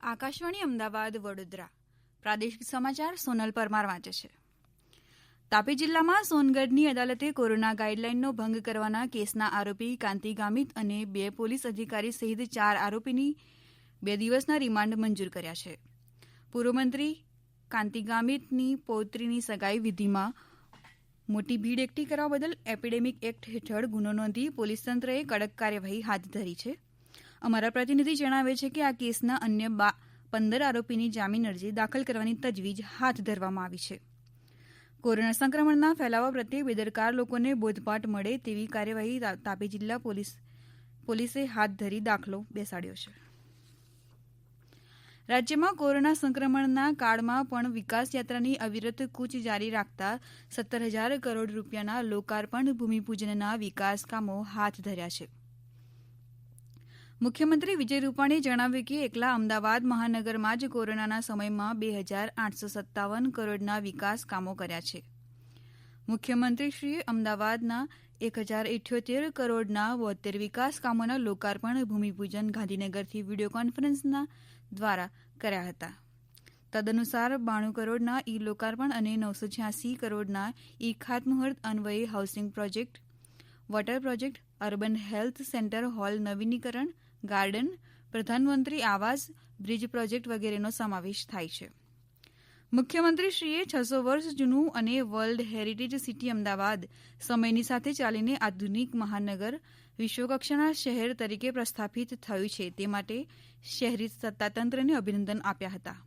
આકાશવાણી અમદાવાદ વડોદરા પ્રાદેશિક સમાચાર સોનલ પરમાર વાંચે છે. તાપી જિલ્લામાં સોનગઢની અદાલતે કોરોના ગાઈડલાઈનનો ભંગ કરવાના કેસના આરોપી કાંતિ ગામિત અને 2 પોલીસ અધિકારી સહિત 4 આરોપીની 2 દિવસના રિમાન્ડ મંજૂર કર્યા છે. પૂર્વ મંત્રી કાંતિ ગામિતની પૌત્રીની સગાઈ વિધિમાં મોટી ભીડ એકઠી કરવા બદલ એપિડેમિક એક્ટ હેઠળ ગુનો નોંધી પોલીસ તંત્રએ કડક કાર્યવાહી હાથ ધરી છે. અમારા પ્રતિનિધિ જણાવે છે કે આ કેસના અન્ય 15 આરોપીની જામીન અરજી દાખલ કરવાની તજવીજ હાથ ધરવામાં આવી છે. કોરોના સંક્રમણના ફેલાવા પ્રત્યે બેદરકાર લોકોને બોધપાઠ મળે તેવી કાર્યવાહી તાપી જિલ્લા પોલીસે હાથ ધરી દાખલો બેસાડ્યો છે. રાજ્યમાં કોરોના સંક્રમણના કાળમાં પણ વિકાસ યાત્રાની અવિરત કૂચ જારી રાખતા 17,000 કરોડ રૂપિયાના લોકાર્પણ ભૂમિપૂજનના વિકાસ કામો હાથ ધર્યા છે. મુખ્યમંત્રી વિજય રૂપાણીએ જણાવ્યું કે એકલા અમદાવાદ મહાનગરમાં જ કોરોનાના સમયમાં 2,857 કરોડના વિકાસ કામો કર્યા છે. મુખ્યમંત્રીશ્રીએ અમદાવાદના 1,078 કરોડના 72 વિકાસ કામોના લોકાર્પણ ભૂમિપૂજન ગાંધીનગરથી વિડીયો કોન્ફરન્સના દ્વારા કર્યા હતા. તદનુસાર 92 કરોડના ઈ લોકાર્પણ અને 986 કરોડના ઈ ખાતમુહૂર્ત અન્વયે housing project, water project, urban health centre hall નવીનીકરણ, ગાર્ડન, પ્રધાનમંત્રી આવાસ, બ્રિજ પ્રોજેક્ટ વગેરેનો સમાવેશ થાય છે. મુખ્યમંત્રીશ્રીએ 600 વર્ષ જૂનું અને વર્લ્ડ હેરિટેજ સિટી અમદાવાદ સમયની સાથે ચાલીને આધુનિક મહાનગર, વિશ્વકક્ષાના શહેર તરીકે પ્રસ્થાપિત થયું છે તે માટે શહેરી સત્તાતંત્રને અભિનંદન આપ્યા હતા.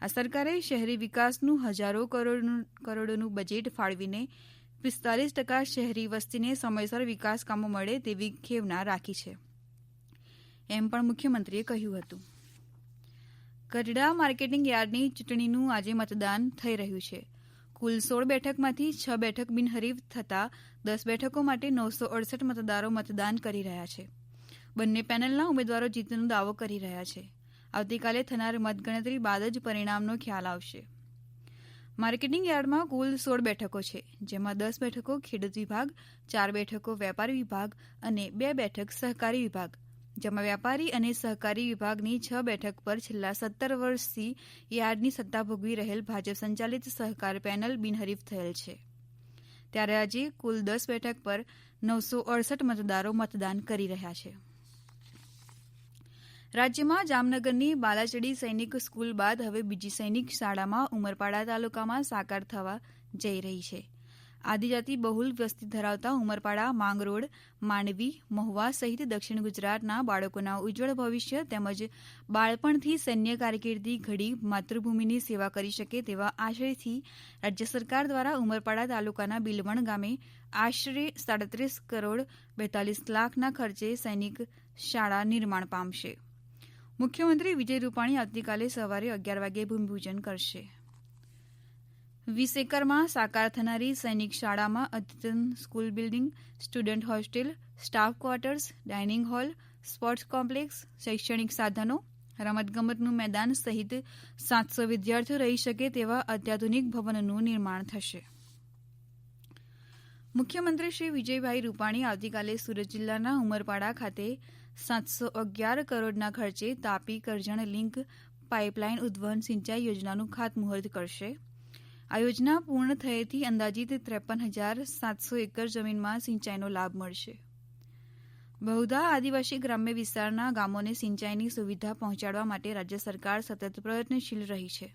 આ સરકારે શહેરી વિકાસનું હજારો કરોડોનું બજેટ ફાળવીને 45% શહેરી વસ્તીને સમયસર વિકાસ કામો મળે તેવી ખેવના રાખી છે, એમ પણ મુખ્યમંત્રીએ કહ્યું હતું. ગઢડા માર્કેટિંગ યાર્ડની ચૂંટણીનું આજે મતદાન થઈ રહ્યું છે. કુલ 16 બેઠકમાંથી 6 બેઠક બિનહરીફ થતાં 10 બેઠકો માટે 968 મતદારો મતદાન કરી રહ્યા છે. બંને પેનલના ઉમેદવારો જીતનો દાવો કરી રહ્યા છે. આવતીકાલે થનાર મતગણતરી બાદ જ પરિણામનો ખ્યાલ આવશે. માર્કેટિંગ યાર્ડમાં કુલ 16 બેઠકો છે, જેમાં 10 બેઠકો ખેડૂત વિભાગ, 4 બેઠકો વેપારી વિભાગ અને 2 બેઠક સહકારી વિભાગ, જેમાં વેપારી અને સહકારી વિભાગની 6 બેઠક પર છેલ્લા 17 વર્ષથી યાર્ડની સત્તા ભોગવી રહેલ ભાજપ સંચાલિત સહકાર પેનલ બિનહરીફ થયેલ છે. ત્યારે આજે કુલ 10 બેઠક પર 968 મતદારો મતદાન કરી રહ્યા છે. રાજ્યમાં જામનગરની બાલાચડી સૈનિક સ્કૂલ બાદ હવે બીજી સૈનિક શાળામાં ઉમરપાડા તાલુકામાં સાકાર થવા જઈ રહી છે. આદિજાતિ બહુલ વસ્તી ધરાવતા ઉમરપાડા, માંગરોળ, માંડવી, મહુવા સહિત દક્ષિણ ગુજરાતના બાળકોના ઉજ્જવળ ભવિષ્ય તેમજ બાળપણથી સૈન્ય કારકિર્દી ઘડી માતૃભૂમિની સેવા કરી શકે તેવા આશયથી રાજ્ય સરકાર દ્વારા ઉમરપાડા તાલુકાના બિલવણ ગામે આશરે 37 કરોડ 42 લાખના ખર્ચે સૈનિક શાળા નિર્માણ પામશે. મુખ્યમંત્રી વિજય રૂપાણી આવતીકાલે સવારે 11 વાગ્યે ભૂમિપૂજન કરશે. 20 એકરમાં સાકાર થનારી સૈનિક શાળામાં અદ્યતન school building, student hostel, staff quarters, dining hall, sports complex, શૈક્ષણિક સાધનો, રમતગમતનું મેદાન સહિત 700 વિદ્યાર્થીઓ રહી શકે તેવા અત્યાધુનિક ભવનનું નિર્માણ થશે. મુખ્યમંત્રી શ્રી વિજયભાઈ રૂપાણી આવતીકાલે સુરત જિલ્લાના ઉમરપાડા ખાતે 711 કરોડના ખર્ચે તાપી કરજણ લિંક પાઇપલાઇન ઉદ્વહન સિંચાઈ યોજનાનું ખાતમુહૂર્ત કરશે. આ યોજના પૂર્ણ થયેથી અંદાજિત 53,700 એકર જમીનમાં સિંચાઈનો લાભ મળશે. બહુધા આદિવાસી ગ્રામ્ય વિસ્તારના ગામોને સિંચાઈની સુવિધા પહોંચાડવા માટે રાજ્ય સરકાર સતત પ્રયત્નશીલ રહી છે.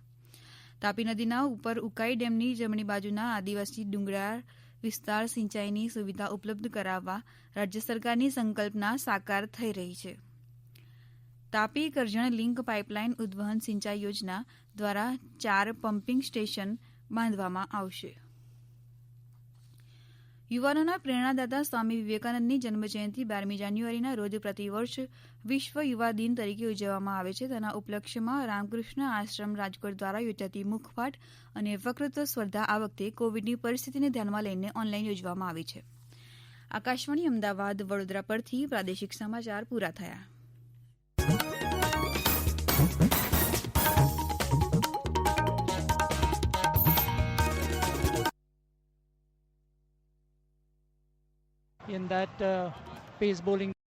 તાપી નદીના ઉપર ઉકાઈ ડેમની જમણી બાજુના આદિવાસી ડુંગરાળ વિસ્તાર સિંચાઈની સુવિધા ઉપલબ્ધ કરાવવા રાજ્ય સરકારની સંકલ્પના સાકાર થઈ રહી છે. તાપી કરજણ લિંક પાઇપલાઇન ઉદ્વહન સિંચાઈ યોજના દ્વારા 4 પમ્પિંગ સ્ટેશન બાંધવામાં આવશે. યુવાનોના પ્રેરણાદાતા સ્વામી વિવેકાનંદની જન્મજયંતિ 12મી જાન્યુઆરીના રોજ પ્રતિવર્ષ વિશ્વ યુવા દિન તરીકે ઉજવવામાં આવે છે. તેના ઉપલક્ષ્યમાં રામકૃષ્ણ આશ્રમ રાજકોટ દ્વારા યોજાતી મુખપાઠ અને વક્તૃત્વ સ્પર્ધા આ વખતે કોવિડની પરિસ્થિતિને ધ્યાનમાં લઈને ઓનલાઈન યોજવામાં આવી છે. આકાશવાણી અમદાવાદ વડોદરા પરથી પ્રાદેશિક સમાચાર પૂરા થયા. In that pace bowling